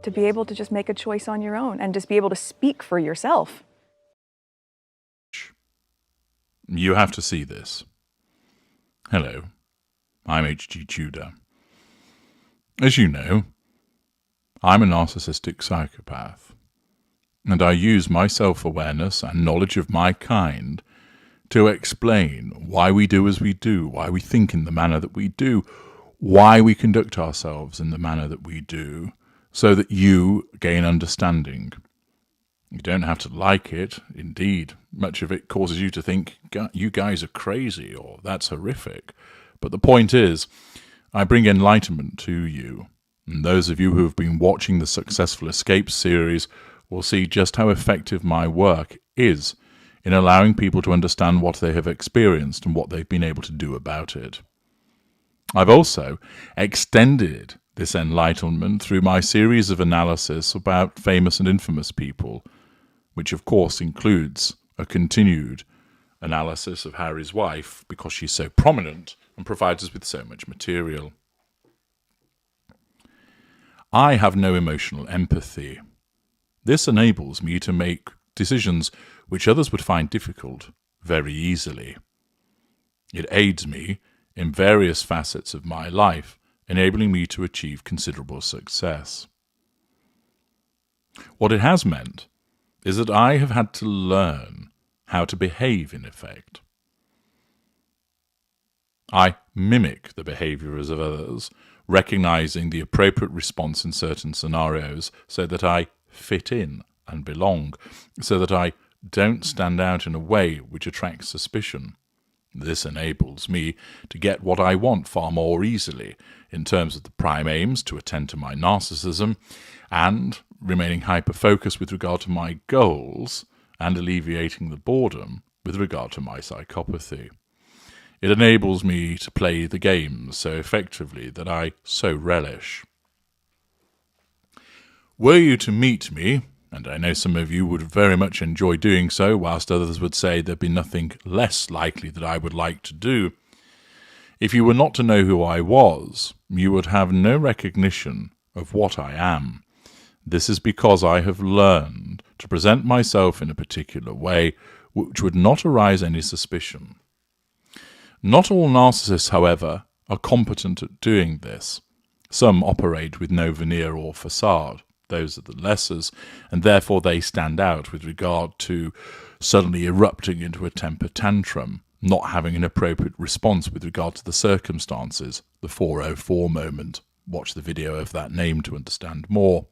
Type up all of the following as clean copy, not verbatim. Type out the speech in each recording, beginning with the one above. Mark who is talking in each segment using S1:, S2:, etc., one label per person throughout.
S1: to be able to just make a choice on your own and just be able to speak for yourself.
S2: You have to see this. Hello, I'm H.G. Tudor. As you know, I'm a narcissistic psychopath, and I use my self-awareness and knowledge of my kind to explain why we do as we do, why we think in the manner that we do, why we conduct ourselves in the manner that we do, so that you gain understanding. You don't have to like it. Indeed, much of it causes you to think, you guys are crazy, or that's horrific. But the point is, I bring enlightenment to you, and those of you who have been watching the Successful Escape series will see just how effective my work is in allowing people to understand what they have experienced and what they've been able to do about it. I've also extended this enlightenment through my series of analysis about famous and infamous people, which of course includes a continued analysis of Harry's wife because she's so prominent and provides us with so much material. I have no emotional empathy. This enables me to make decisions which others would find difficult very easily. It aids me in various facets of my life, enabling me to achieve considerable success. What it has meant is that I have had to learn how to behave in effect. I mimic the behaviours of others, recognizing the appropriate response in certain scenarios so that I fit in and belong, so that I don't stand out in a way which attracts suspicion. This enables me to get what I want far more easily in terms of the prime aims to attend to my narcissism and remaining hyper-focused with regard to my goals and alleviating the boredom with regard to my psychopathy. It enables me to play the games so effectively that I so relish. Were you to meet me, and I know some of you would very much enjoy doing so, whilst others would say there'd be nothing less likely that I would like to do, if you were not to know who I was, you would have no recognition of what I am. This is because I have learned to present myself in a particular way which would not arouse any suspicion. Not all narcissists, however, are competent at doing this. Some operate with no veneer or facade. Those are the lessers, and therefore they stand out with regard to suddenly erupting into a temper tantrum, not having an appropriate response with regard to the circumstances, the 404 moment. Watch the video of that name to understand more.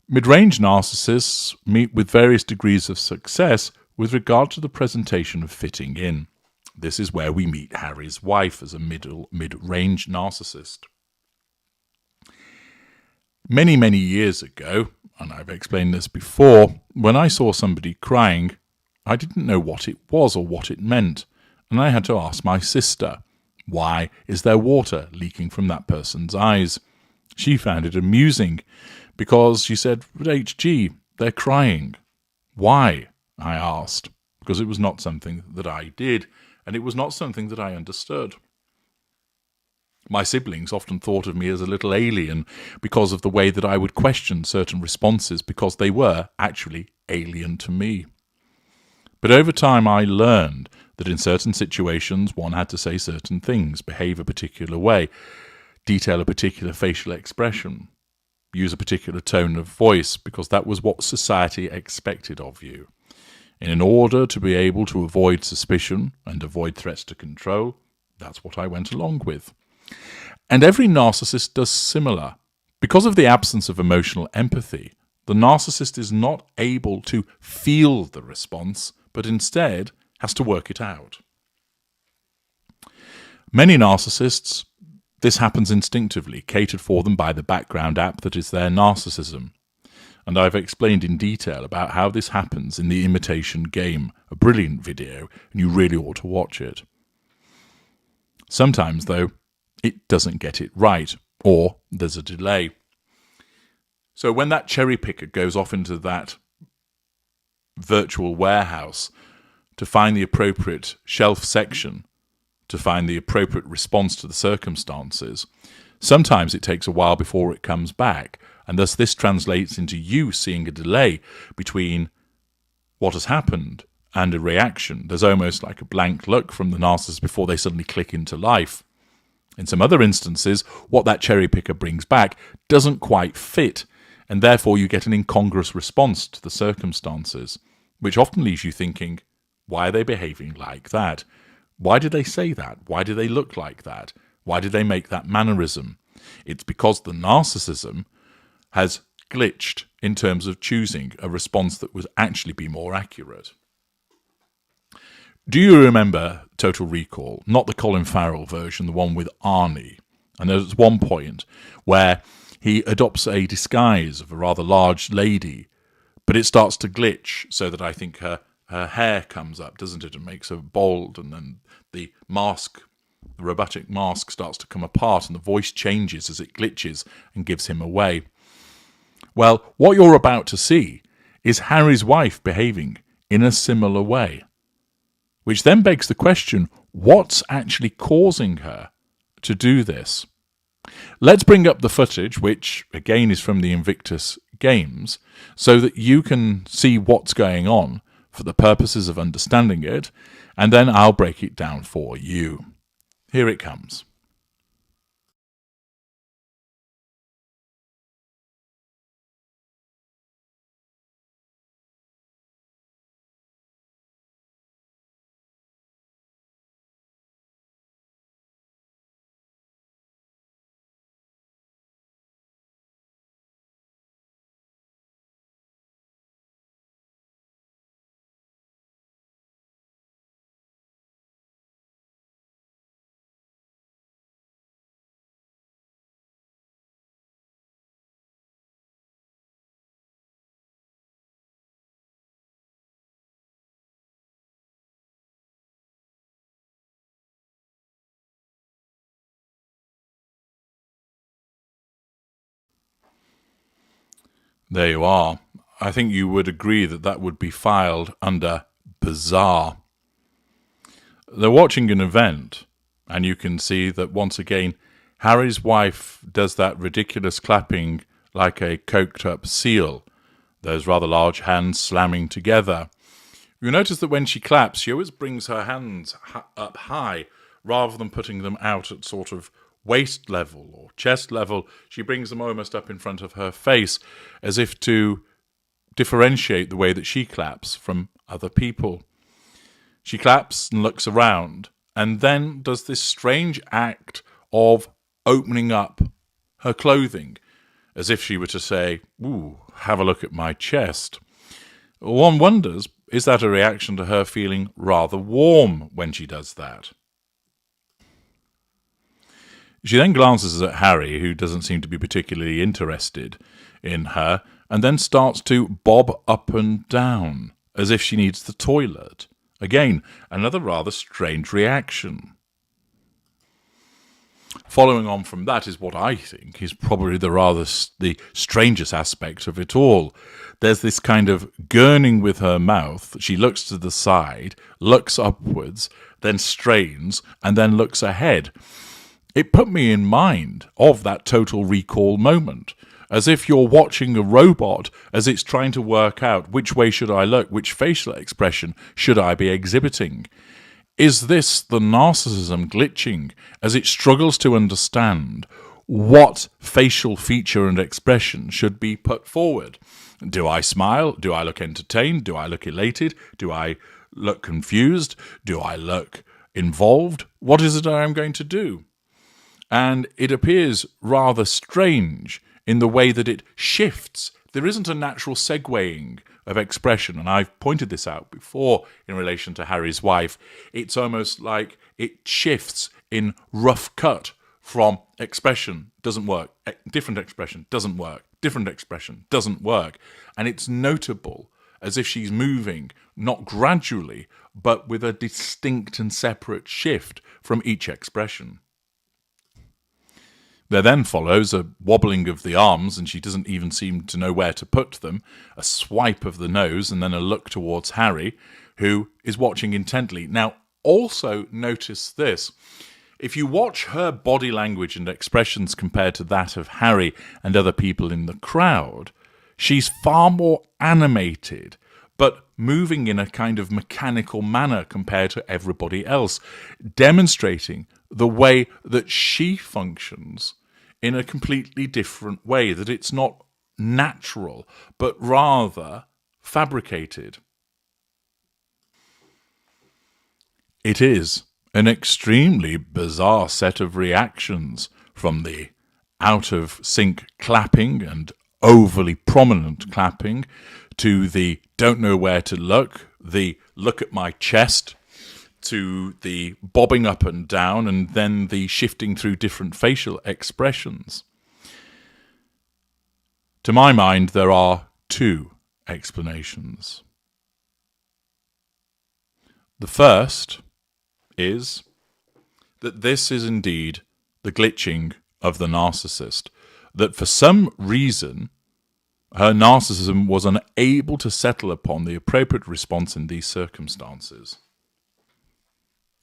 S2: Mid-range narcissists meet with various degrees of success with regard to the presentation of fitting in. This is where we meet Harry's wife as a mid-range narcissist. Many, many years ago, and I've explained this before, when I saw somebody crying, I didn't know what it was or what it meant, and I had to ask my sister, why is there water leaking from that person's eyes? She found it amusing, because she said, but HG, they're crying. Why? I asked, because it was not something that I did, and it was not something that I understood. My siblings often thought of me as a little alien because of the way that I would question certain responses because they were actually alien to me. But over time I learned that in certain situations one had to say certain things, behave a particular way, detail a particular facial expression, use a particular tone of voice because that was what society expected of you. And in order to be able to avoid suspicion and avoid threats to control, that's what I went along with. And every narcissist does similar. Because of the absence of emotional empathy, the narcissist is not able to feel the response, but instead has to work it out. Many narcissists, this happens instinctively, catered for them by the background app that is their narcissism. And I've explained in detail about how this happens in The Imitation Game, a brilliant video, and you really ought to watch it. Sometimes, though, it doesn't get it right, or there's a delay. So when that cherry picker goes off into that virtual warehouse to find the appropriate shelf section, to find the appropriate response to the circumstances, Sometimes it takes a while before it comes back, and thus this translates into you seeing a delay between what has happened and a reaction. There's almost like a blank look from the narcissist before they suddenly click into life. In some other instances, what that cherry picker brings back doesn't quite fit, and therefore you get an incongruous response to the circumstances, which often leaves you thinking, why are they behaving like that? Why did they say that? Why do they look like that? Why did they make that mannerism? It's because the narcissism has glitched in terms of choosing a response that would actually be more accurate. Do you remember Total Recall? Not the Colin Farrell version, the one with Arnie. And there's one point where he adopts a disguise of a rather large lady, but it starts to glitch so that I think her hair comes up, doesn't it, and makes her bald, and then the mask, the robotic mask, starts to come apart and the voice changes as it glitches and gives him away. Well, what you're about to see is Harry's wife behaving in a similar way, which then begs the question, what's actually causing her to do this? Let's bring up the footage, which again is from the Invictus Games, so that you can see what's going on for the purposes of understanding it, and then I'll break it down for you. Here it comes. There you are. I think you would agree that that would be filed under bizarre. They're watching an event, and you can see that once again, Harry's wife does that ridiculous clapping like a coked-up seal, those rather large hands slamming together. You notice that when she claps, she always brings her hands up high, rather than putting them out at sort of waist level or chest level. She brings them almost up in front of her face, as if to differentiate the way that she claps from other people. She claps and looks around, and then does this strange act of opening up her clothing, as if she were to say, "Ooh, have a look at my chest." One wonders, is that a reaction to her feeling rather warm when she does that? She then glances at Harry, who doesn't seem to be particularly interested in her, and then starts to bob up and down, as if she needs the toilet. Again, another rather strange reaction. Following on from that is what I think is probably the strangest aspect of it all. There's this kind of gurning with her mouth. She looks to the side, looks upwards, then strains, and then looks ahead. It put me in mind of that Total Recall moment, as if you're watching a robot as it's trying to work out which way should I look, which facial expression should I be exhibiting. Is this the narcissism glitching as it struggles to understand what facial feature and expression should be put forward? Do I smile? Do I look entertained? Do I look elated? Do I look confused? Do I look involved? What is it I'm going to do? And it appears rather strange in the way that it shifts. There isn't a natural segueing of expression, and I've pointed this out before in relation to Harry's wife. It's almost like it shifts in rough cut from expression, doesn't work, different expression, doesn't work, different expression, doesn't work. And it's notable, as if she's moving, not gradually, but with a distinct and separate shift from each expression. There then follows a wobbling of the arms, and she doesn't even seem to know where to put them, a swipe of the nose, and then a look towards Harry, who is watching intently. Now, also notice this. If you watch her body language and expressions compared to that of Harry and other people in the crowd, she's far more animated, but moving in a kind of mechanical manner compared to everybody else, demonstrating the way that she functions in a completely different way, that it's not natural, but rather fabricated. It is an extremely bizarre set of reactions, from the out-of-sync clapping and overly prominent clapping to the don't know where to look, the look at my chest, to the bobbing up and down, and then the shifting through different facial expressions. To my mind, there are two explanations. The first is that this is indeed the glitching of the narcissist, that for some reason her narcissism was unable to settle upon the appropriate response in these circumstances.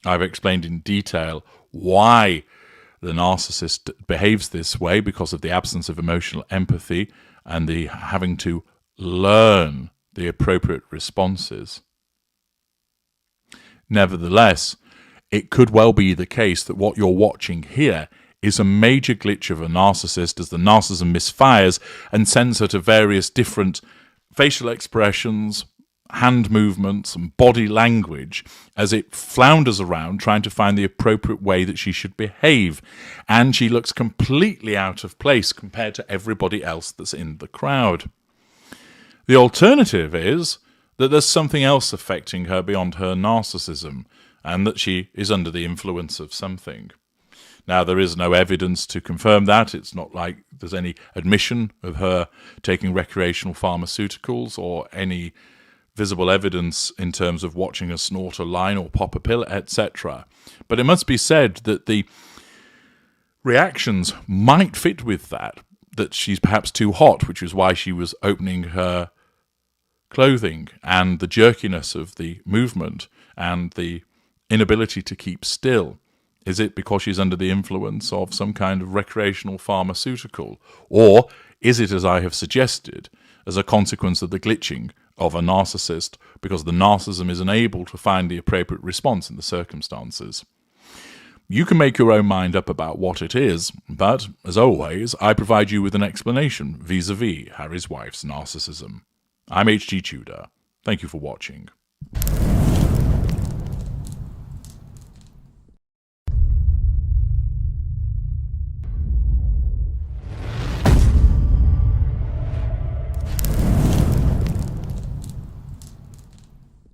S2: I've explained in detail why the narcissist behaves this way, because of the absence of emotional empathy and the having to learn the appropriate responses. Nevertheless, it could well be the case that what you're watching here is a major glitch of a narcissist as the narcissism misfires and sends her to various different facial expressions, hand movements, and body language as it flounders around trying to find the appropriate way that she should behave. And she looks completely out of place compared to everybody else that's in the crowd. The alternative is that there's something else affecting her beyond her narcissism, and that she is under the influence of something. Now, there is no evidence to confirm that. It's not like there's any admission of her taking recreational pharmaceuticals or any visible evidence in terms of watching her snort a line or pop a pill, etc. But it must be said that the reactions might fit with that she's perhaps too hot, which is why she was opening her clothing, and the jerkiness of the movement and the inability to keep still. Is it because she's under the influence of some kind of recreational pharmaceutical? Or is it, as I have suggested, as a consequence of the glitching of a narcissist, because the narcissism is unable to find the appropriate response in the circumstances? You can make your own mind up about what it is, but, as always, I provide you with an explanation vis-a-vis Harry's wife's narcissism. I'm H.G. Tudor. Thank you for watching.